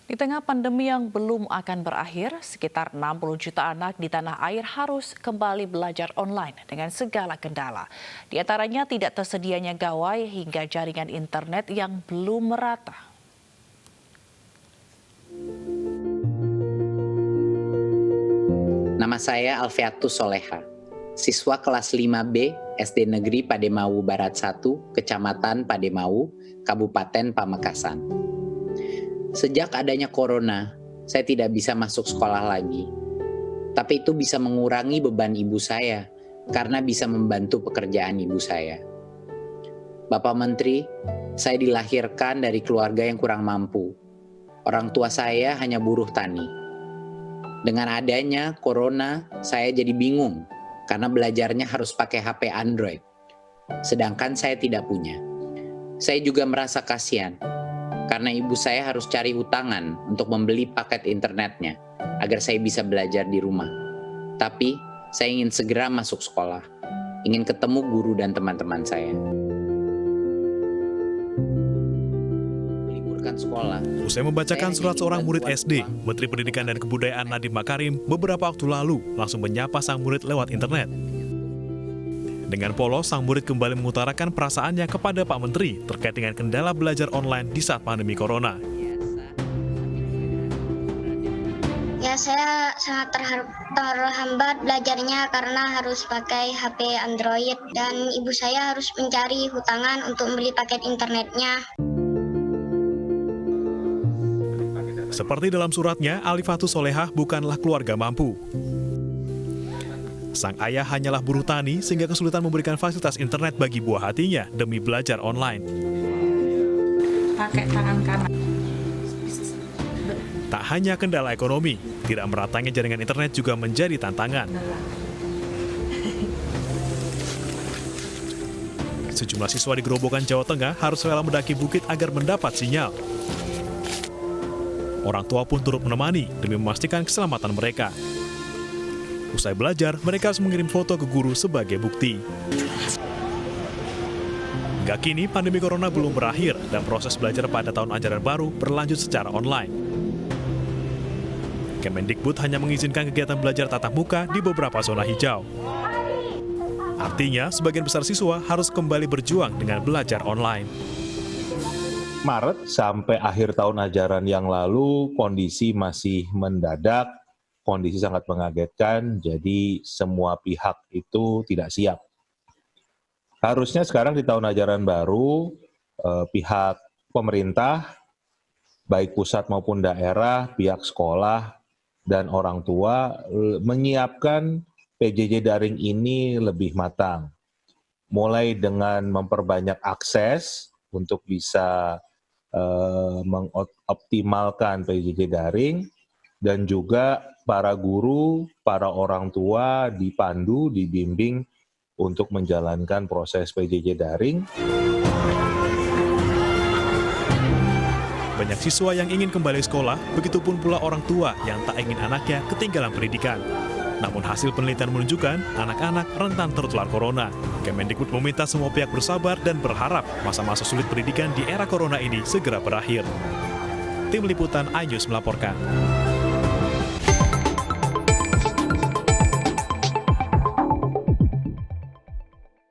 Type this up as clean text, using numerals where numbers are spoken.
Di tengah pandemi yang belum akan berakhir, sekitar 60 juta anak di tanah air harus kembali belajar online dengan segala kendala. Di antaranya tidak tersedianya gawai hingga jaringan internet yang belum merata. Nama saya Alfiatus Soleha, siswa kelas 5B SD Negeri Pademau Barat 1, Kecamatan Pademau, Kabupaten Pamekasan. Sejak adanya corona, saya tidak bisa masuk sekolah lagi. Tapi itu bisa mengurangi beban ibu saya, karena bisa membantu pekerjaan ibu saya. Bapak Menteri, saya dilahirkan dari keluarga yang kurang mampu. Orang tua saya hanya buruh tani. Dengan adanya corona, saya jadi bingung, karena belajarnya harus pakai HP Android. Sedangkan saya tidak punya. Saya juga merasa kasihan, karena ibu saya harus cari hutangan untuk membeli paket internetnya agar saya bisa belajar di rumah. Tapi saya ingin segera masuk sekolah, ingin ketemu guru dan teman-teman saya. Meliburkan sekolah. Usai membacakan surat seorang murid SD, Menteri Pendidikan dan Kebudayaan Nadiem Makarim beberapa waktu lalu langsung menyapa sang murid lewat internet. Dengan polos, sang murid kembali mengutarakan perasaannya kepada Pak Menteri terkait dengan kendala belajar online di saat pandemi corona. Ya, saya sangat terhambat belajarnya karena harus pakai HP Android dan ibu saya harus mencari hutangan untuk membeli paket internetnya. Seperti dalam suratnya, Alifatus Solehah bukanlah keluarga mampu. Sang ayah hanyalah buruh tani sehingga kesulitan memberikan fasilitas internet bagi buah hatinya demi belajar online. Pakai tangan kanan. Tak hanya kendala ekonomi, tidak meratanya jaringan internet juga menjadi tantangan. Sejumlah siswa di Gerobokan, Jawa Tengah harus rela mendaki bukit agar mendapat sinyal. Orang tua pun turut menemani demi memastikan keselamatan mereka. Usai belajar, mereka harus mengirim foto ke guru sebagai bukti. Hingga kini, pandemi corona belum berakhir dan proses belajar pada tahun ajaran baru berlanjut secara online. Kemendikbud hanya mengizinkan kegiatan belajar tatap muka di beberapa zona hijau. Artinya, sebagian besar siswa harus kembali berjuang dengan belajar online. Maret sampai akhir tahun ajaran yang lalu, kondisi masih mendadak, kondisi sangat mengagetkan, jadi semua pihak itu tidak siap. Harusnya sekarang di tahun ajaran baru, pihak pemerintah, baik pusat maupun daerah, pihak sekolah, dan orang tua menyiapkan PJJ daring ini lebih matang. Mulai dengan memperbanyak akses untuk bisa mengoptimalkan PJJ daring, dan juga para guru, para orang tua dipandu, dibimbing untuk menjalankan proses PJJ daring. Banyak siswa yang ingin kembali sekolah, begitupun pula orang tua yang tak ingin anaknya ketinggalan pendidikan. Namun hasil penelitian menunjukkan anak-anak rentan tertular corona. Kemendikbud meminta semua pihak bersabar dan berharap masa-masa sulit pendidikan di era corona ini segera berakhir. Tim Liputan iNews melaporkan.